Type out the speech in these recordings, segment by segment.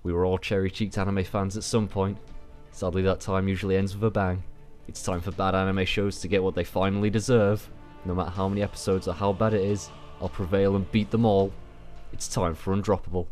We were all cherry-cheeked anime fans at some point. Sadly, that time usually ends with a bang. It's time for bad anime shows to get what they finally deserve. No matter how many episodes or how bad it is, I'll prevail and beat them all. It's time for Undroppable.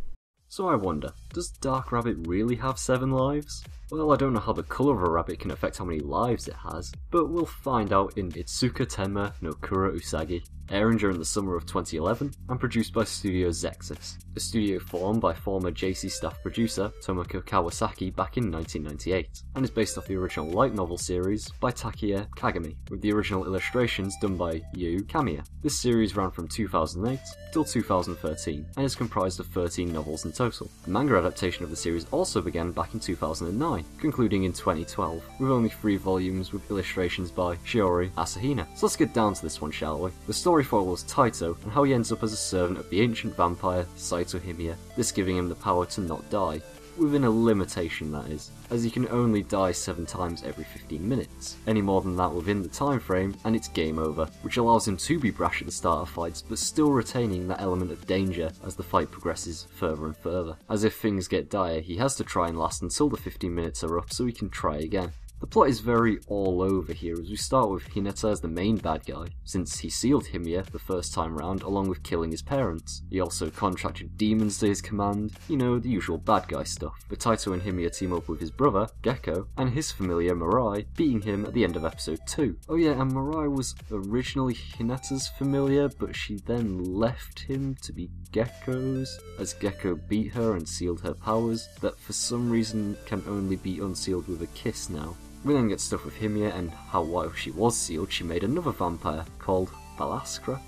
So I wonder, does Dark Rabbit really have 7 lives? Well, I don't know how the colour of a rabbit can affect how many lives it has, but we'll find out in Itsuka Tenma no Kuro Usagi, airing during the summer of 2011 and produced by Studio Zexus, a studio formed by former JC staff producer Tomoko Kawasaki back in 1998, and is based off the original light novel series by Takeya Kagami, with the original illustrations done by Yu Kamiya. This series ran from 2008 till 2013, and is comprised of 13 novels in total. The manga adaptation of the series also began back in 2009, concluding in 2012, with only 3 volumes with illustrations by Shiori Asahina. So let's get down to this one, shall we? The story follows Taito and how he ends up as a servant of the ancient vampire Saito Himiya, this giving him the power to not die. Within a limitation, that is, as he can only die 7 times every 15 minutes. Any more than that within the time frame, and it's game over, which allows him to be brash at the start of fights, but still retaining that element of danger as the fight progresses further and further. As if things get dire, he has to try and last until the 15 minutes are up so he can try again. The plot is very all over here, as we start with Hinata as the main bad guy, since he sealed Himiya the first time round along with killing his parents. He also contracted demons to his command, you know, the usual bad guy stuff. But Taito and Himiya team up with his brother, Gekko, and his familiar Mirai, beating him at the end of episode 2. Oh yeah, and Mirai was originally Hinata's familiar, but she then left him to be Gekko's, as Gekko beat her and sealed her powers, that for some reason can only be unsealed with a kiss now. We then get stuff with Himiya and how while she was sealed she made another vampire called Balaskra,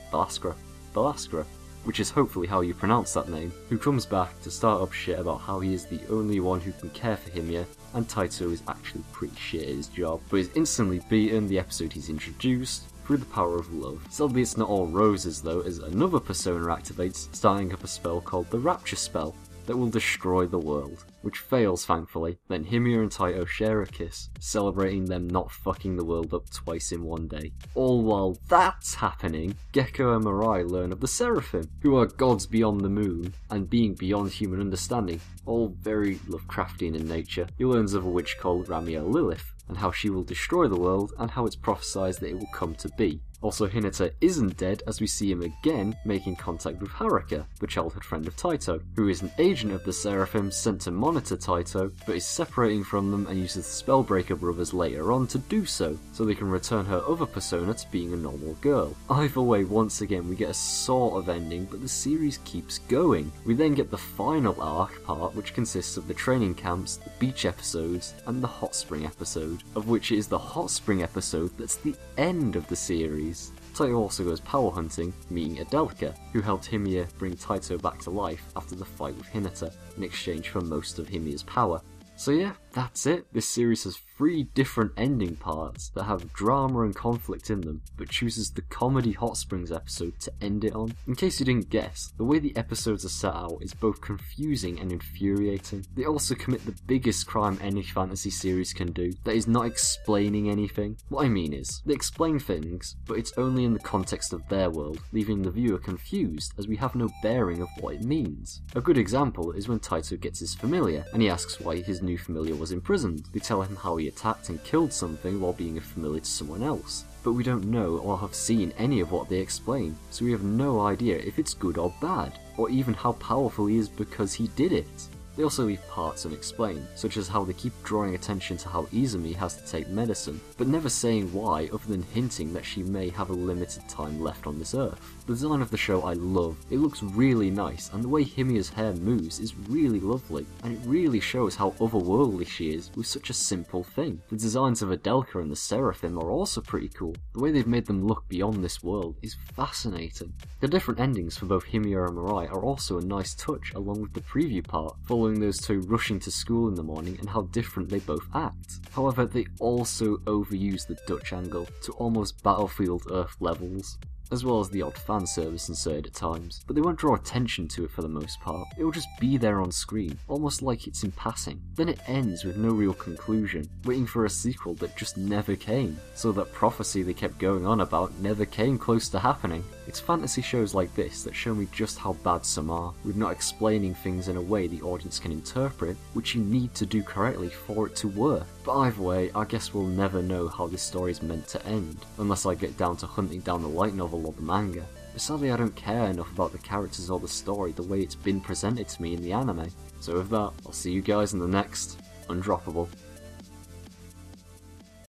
which is hopefully how you pronounce that name, who comes back to start up shit about how he is the only one who can care for Himiya, and Taito is actually pretty shit at his job, but is instantly beaten the episode he's introduced through the power of love. Sadly, it's not all roses though, as another persona activates, starting up a spell called the Rapture Spell that will destroy the world, which fails thankfully. Then Himiya and Taito share a kiss, celebrating them not fucking the world up twice in one day. All while that's happening, Gekko and Mirai learn of the Seraphim, who are gods beyond the moon, and being beyond human understanding, all very Lovecraftian in nature. He learns of a witch called Ramiel Lilith, and how she will destroy the world, and how it's prophesied that it will come to be. Also, Hinata isn't dead, as we see him again making contact with Haruka, the childhood friend of Taito, who is an agent of the Seraphim sent to monitor Taito, but is separating from them and uses the Spellbreaker brothers later on to do so they can return her other persona to being a normal girl. Either way, once again we get a sort of ending, but the series keeps going. We then get the final arc part, which consists of the training camps, the beach episodes, and the hot spring episode, of which it is the hot spring episode that's the end of the series. Taito also goes power hunting, meeting Adelka, who helped Himiya bring Taito back to life after the fight with Hinata, in exchange for most of Himiya's power. So yeah, that's it. This series has 3 different ending parts that have drama and conflict in them, but chooses the comedy Hot Springs episode to end it on. In case you didn't guess, the way the episodes are set out is both confusing and infuriating. They also commit the biggest crime any fantasy series can do, that is not explaining anything. What I mean is, they explain things, but it's only in the context of their world, leaving the viewer confused as we have no bearing of what it means. A good example is when Taito gets his familiar, and he asks why his new familiar was imprisoned. They tell him how he attacked and killed something while being a familiar to someone else, but we don't know or have seen any of what they explain, so we have no idea if it's good or bad, or even how powerful he is because he did it. They also leave parts unexplained, such as how they keep drawing attention to how Izumi has to take medicine, but never saying why other than hinting that she may have a limited time left on this earth. The design of the show I love. It looks really nice, and the way Himiya's hair moves is really lovely, and it really shows how otherworldly she is with such a simple thing. The designs of Adelka and the Seraphim are also pretty cool. The way they've made them look beyond this world is fascinating. The different endings for both Himiya and Mirai are also a nice touch, along with the preview part, following those two rushing to school in the morning and how different they both act. However, they also overuse the Dutch angle to almost Battlefield Earth levels. as well as the odd fan service inserted at times, but they won't draw attention to it for the most part. It will just be there on screen, almost like it's in passing. Then it ends with no real conclusion, waiting for a sequel that just never came, so that prophecy they kept going on about never came close to happening. It's fantasy shows like this that show me just how bad some are, with not explaining things in a way the audience can interpret, which you need to do correctly for it to work. But either way, I guess we'll never know how this story is meant to end, unless I get down to hunting down the light novel or the manga. But sadly I don't care enough about the characters or the story the way it's been presented to me in the anime. So with that, I'll see you guys in the next Undroppable.